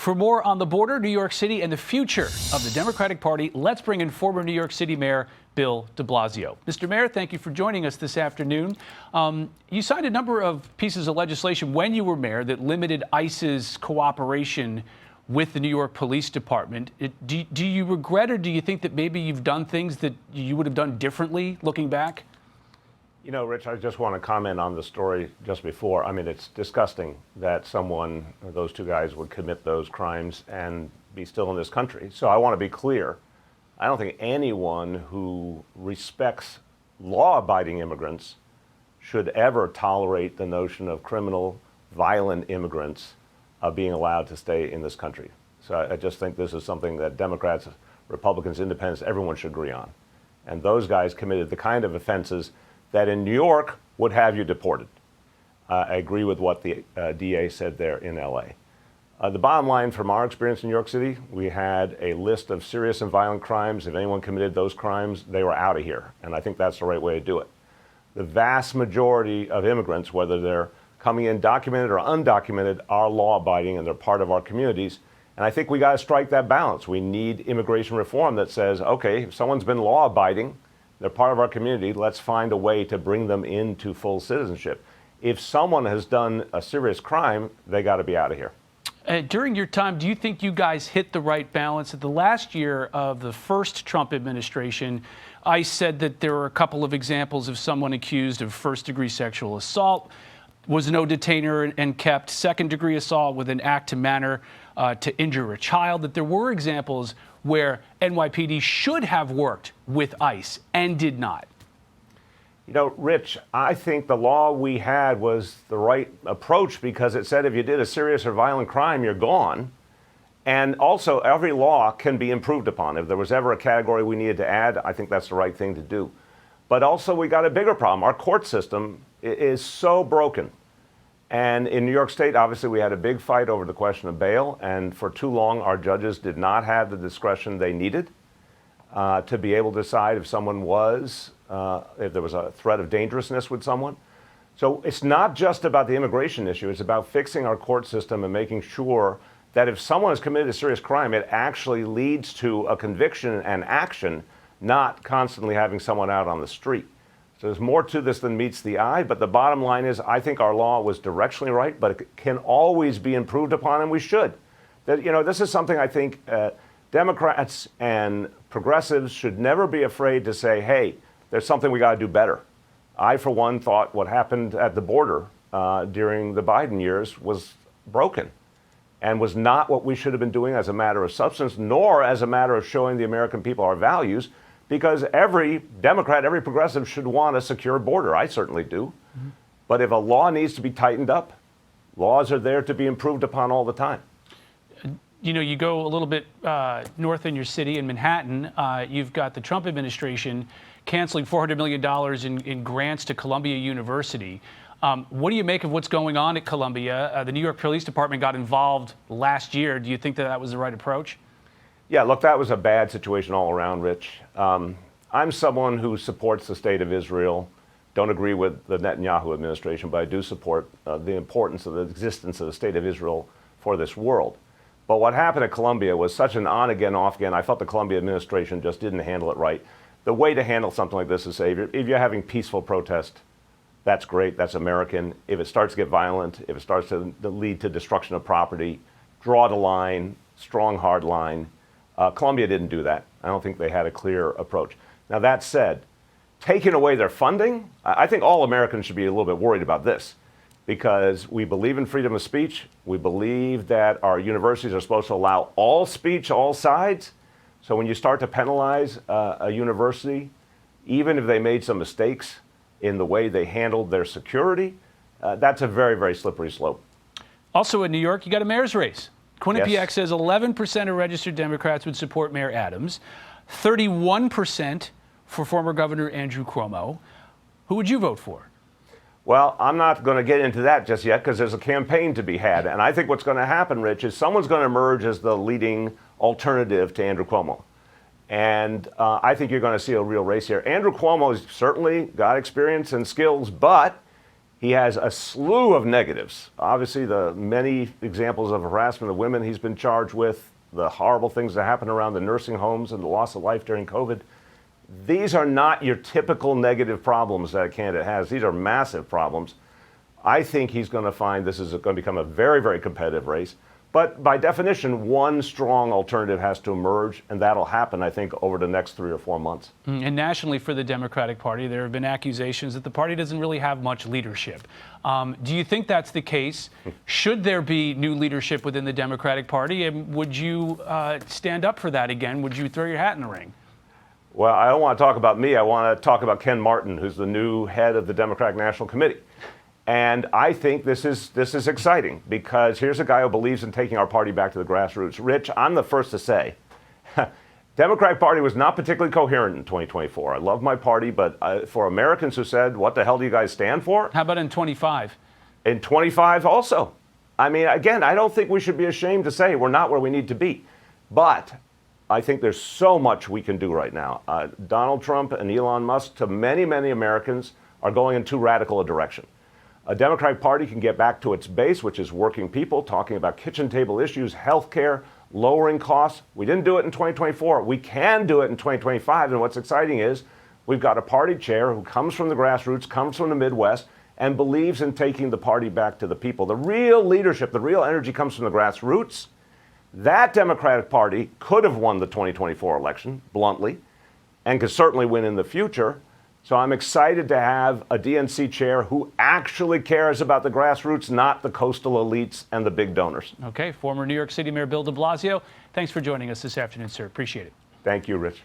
For more on the border, New York City, and the future of the Democratic Party, let's bring in former New York City Mayor Bill de Blasio. Mr. Mayor, thank you for joining us this afternoon. You signed a number of pieces of legislation when you were mayor that limited ICE's cooperation with the New York Police Department. Do you regret, or do you think that maybe you've done things that you would have done differently looking back? You know, Rich, I just want to comment on the story just before. I mean, it's disgusting that someone, or those two guys, would commit those crimes and be still in this country. So I want to be clear. I don't think anyone who respects law-abiding immigrants should ever tolerate the notion of criminal, violent immigrants being allowed to stay in this country. So I just think this is something that Democrats, Republicans, Independents, everyone should agree on. And those guys committed the kind of offenses that in New York would have you deported. I agree with what the DA said there in LA. The bottom line from our experience in New York City, we had a list of serious and violent crimes. If anyone committed those crimes, they were out of here. And I think that's the right way to do it. The vast majority of immigrants, whether they're coming in documented or undocumented, are law-abiding and they're part of our communities. And I think we got to strike that balance. We need immigration reform that says, okay, if someone's been law-abiding, they're part of our community, let's find a way to bring them into full citizenship. If someone has done a serious crime, they got to be out of here. During your time, do you think you guys hit the right balance? At the last year of the first Trump administration, ICE said that there were a couple of examples of someone accused of first-degree sexual assault, was no detainer and kept, second-degree assault with an act to manner to injure a child, that there were examples where NYPD should have worked with ICE and did not. You know, Rich, I think the law we had was the right approach because it said if you did a serious or violent crime, you're gone. And also, every law can be improved upon. If there was ever a category we needed to add, I think that's the right thing to do. But also, we got a bigger problem. Our court system is so broken. And in New York State, obviously, we had a big fight over the question of bail. And for too long, our judges did not have the discretion they needed to be able to decide if someone was, if there was a threat of dangerousness with someone. So it's not just about the immigration issue. It's about fixing our court system and making sure that if someone has committed a serious crime, it actually leads to a conviction and action, not constantly having someone out on the street. So there's more to this than meets the eye, but the bottom line is I think our law was directionally right, but it can always be improved upon, and we should. That, you know, this is something I think Democrats and progressives should never be afraid to say, hey, there's something we got to do better. I, for one, thought what happened at the border during the Biden years was broken and was not what we should have been doing as a matter of substance, nor as a matter of showing the American people our values. Because every Democrat, every progressive should want a secure border. I certainly do. Mm-hmm. But if a law needs to be tightened up, laws are there to be improved upon all the time. You know, you go a little bit north in your city, in Manhattan, you've got the Trump administration canceling $400 million in grants to Columbia University. What do you make of what's going on at Columbia? The New York Police Department got involved last year. Do you think that was the right approach? Yeah, look, that was a bad situation all around, Rich. I'm someone who supports the state of Israel. Don't agree with the Netanyahu administration, but I do support the importance of the existence of the state of Israel for this world. But what happened at Columbia was such an on-again, off-again. I felt the Columbia administration just didn't handle it right. The way to handle something like this is say, if you're having peaceful protest, that's great, that's American. If it starts to get violent, if it starts to lead to destruction of property, draw the line, strong, hard line. Columbia didn't do that. I don't think they had a clear approach. Now, that said, taking away their funding, I think all Americans should be a little bit worried about this because we believe in freedom of speech. We believe that our universities are supposed to allow all speech, all sides. So when you start to penalize a university, even if they made some mistakes in the way they handled their security, that's a very, very slippery slope. Also in New York, you got a mayor's race. Quinnipiac Yes. says 11% of registered Democrats would support Mayor Adams, 31% for former Governor Andrew Cuomo. Who would you vote for? Well, I'm not going to get into that just yet because there's a campaign to be had. And I think what's going to happen, Rich, is someone's going to emerge as the leading alternative to Andrew Cuomo. And I think you're going to see a real race here. Andrew Cuomo's certainly got experience and skills, but He has a slew of negatives. Obviously, the many examples of harassment of women he's been charged with, the horrible things that happen around the nursing homes and the loss of life during COVID. These are not your typical negative problems that a candidate has. These are massive problems. I think he's going to find this is going to become a very, very competitive race. But by definition, one strong alternative has to emerge, and that'll happen, I think, over the next 3 or 4 months. And nationally for the Democratic Party, there have been accusations that the party doesn't really have much leadership. Do you think that's the case? Should there be new leadership within the Democratic Party? And would you stand up for that again? Would you throw your hat in the ring? Well, I don't want to talk about me. I want to talk about Ken Martin, who's the new head of the Democratic National Committee. And I think this is exciting because here's a guy who believes in taking our party back to the grassroots. Rich, I'm the first to say, Democratic Party was not particularly coherent in 2024. I love my party, but for Americans who said, what the hell do you guys stand for? How about in 25? In 25 also. I mean, again, I don't think we should be ashamed to say we're not where we need to be. But I think there's so much we can do right now. Donald Trump and Elon Musk, to many, many Americans, are going in too radical a direction. A Democratic Party can get back to its base, which is working people, talking about kitchen table issues, health care, lowering costs. We didn't do it in 2024. We can do it in 2025. And what's exciting is we've got a party chair who comes from the grassroots, comes from the Midwest, and believes in taking the party back to the people. The real leadership, the real energy comes from the grassroots. That Democratic Party could have won the 2024 election, bluntly, and could certainly win in the future. So I'm excited to have a DNC chair who actually cares about the grassroots, not the coastal elites and the big donors. Okay, former New York City Mayor Bill de Blasio, thanks for joining us this afternoon, sir. Appreciate it. Thank you, Rich.